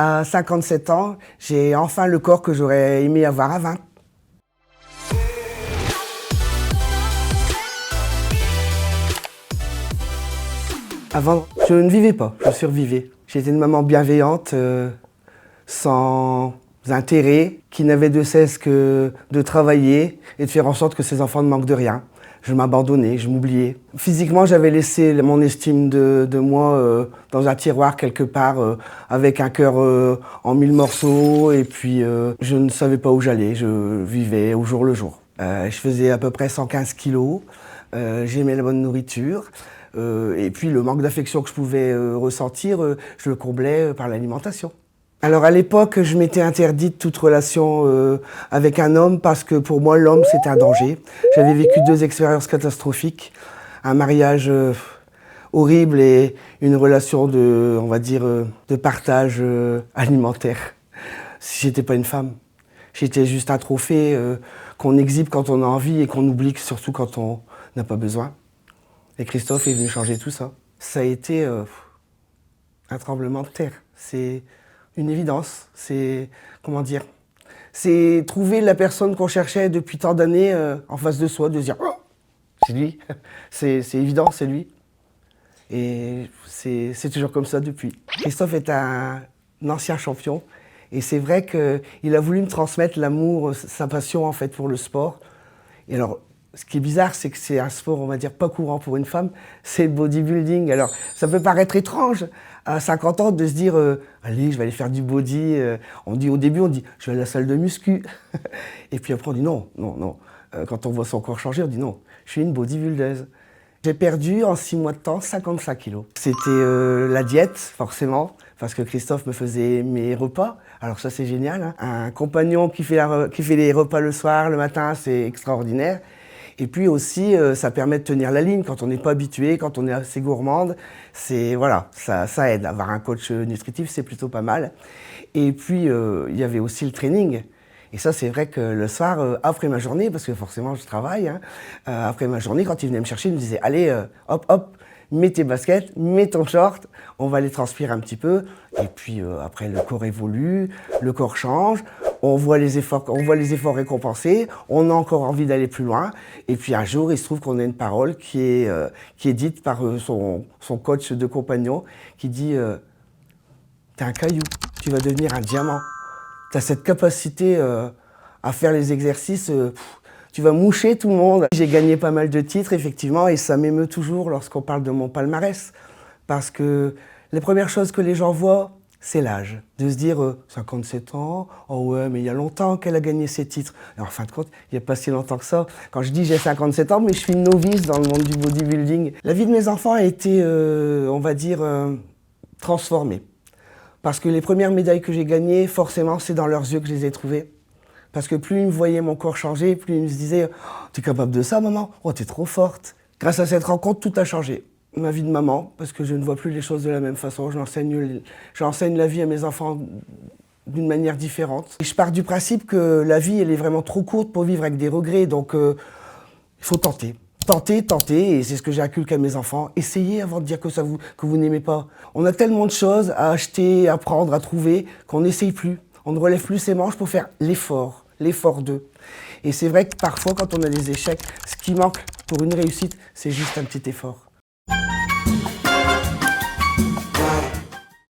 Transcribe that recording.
À 57 ans, j'ai enfin le corps que j'aurais aimé avoir à 20. Avant, je ne vivais pas, je survivais. J'étais une maman bienveillante, sans intérêt, qui n'avait de cesse que de travailler et de faire en sorte que ses enfants ne manquent de rien. Je m'abandonnais, je m'oubliais. Physiquement, j'avais laissé mon estime de moi dans un tiroir quelque part, avec un cœur en 1000 morceaux, et puis je ne savais pas où j'allais, je vivais au jour le jour. Je faisais à peu près 115 kilos, j'aimais la bonne nourriture, et puis le manque d'affection que je pouvais ressentir, je le comblais par l'alimentation. Alors à l'époque, je m'étais interdite toute relation avec un homme parce que pour moi, l'homme, c'était un danger. J'avais vécu 2 expériences catastrophiques, un mariage horrible et une relation de, on va dire, de partage alimentaire. Si j'étais pas une femme, j'étais juste un trophée qu'on exhibe quand on a envie et qu'on oublie surtout quand on n'a pas besoin. Et Christophe est venu changer tout ça. Ça a été un tremblement de terre. C'est une évidence, c'est, comment dire, c'est trouver la personne qu'on cherchait depuis tant d'années en face de soi, de se dire oh, c'est lui, c'est évident, c'est lui. Et c'est toujours comme ça depuis. Christophe est un ancien champion et c'est vrai qu'il a voulu me transmettre l'amour, sa passion en fait pour le sport. Et alors, ce qui est bizarre, c'est que c'est un sport, on va dire, pas courant pour une femme, c'est le bodybuilding. Alors, ça peut paraître étrange à 50 ans de se dire allez, je vais aller faire du body. Au début, on dit je vais à la salle de muscu. Et puis après, on dit non. Quand on voit son corps changer, on dit non, je suis une bodybuildeuse. J'ai perdu en 6 mois de temps 55 kilos. C'était la diète, forcément, parce que Christophe me faisait mes repas. Alors ça, c'est génial, hein. Un compagnon qui fait les repas le soir, le matin, c'est extraordinaire. Et puis aussi, ça permet de tenir la ligne quand on n'est pas habitué, quand on est assez gourmande. Voilà, ça aide. Avoir un coach nutritif, c'est plutôt pas mal. Et puis, il y avait aussi le training. Et ça, c'est vrai que le soir, après ma journée, parce que forcément, je travaille, hein, après ma journée, quand il venait me chercher, il me disait allez, hop, mets tes baskets, mets ton short, on va aller transpirer un petit peu. Et puis après, le corps évolue, le corps change. On voit les efforts récompensés, on a encore envie d'aller plus loin. Et puis un jour, il se trouve qu'on a une parole qui est dite par son coach de compagnon, qui dit t'es un caillou, tu vas devenir un diamant. T'as cette capacité à faire les exercices, tu vas moucher tout le monde. J'ai gagné pas mal de titres, effectivement, et ça m'émeut toujours lorsqu'on parle de mon palmarès. Parce que les premières choses que les gens voient, c'est l'âge. De se dire 57 ans, oh ouais, mais il y a longtemps qu'elle a gagné ses titres. Et en fin de compte, il n'y a pas si longtemps que ça. Quand je dis j'ai 57 ans, mais je suis une novice dans le monde du bodybuilding. La vie de mes enfants a été, on va dire, transformée. Parce que les premières médailles que j'ai gagnées, forcément, c'est dans leurs yeux que je les ai trouvées. Parce que plus ils me voyaient mon corps changer, plus ils me disaient « T'es capable de ça, maman? Oh, t'es trop forte !» Grâce à cette rencontre, tout a changé. Ma vie de maman, parce que je ne vois plus les choses de la même façon. J'enseigne la vie à mes enfants d'une manière différente. Et je pars du principe que la vie, elle est vraiment trop courte pour vivre avec des regrets. Donc, il faut tenter. Tenter, et c'est ce que j'ai inculqué à mes enfants. Essayez avant de dire que vous n'aimez pas. On a tellement de choses à acheter, à prendre, à trouver, qu'on n'essaye plus. On ne relève plus ses manches pour faire l'effort d'eux. Et c'est vrai que parfois, quand on a des échecs, ce qui manque pour une réussite, c'est juste un petit effort.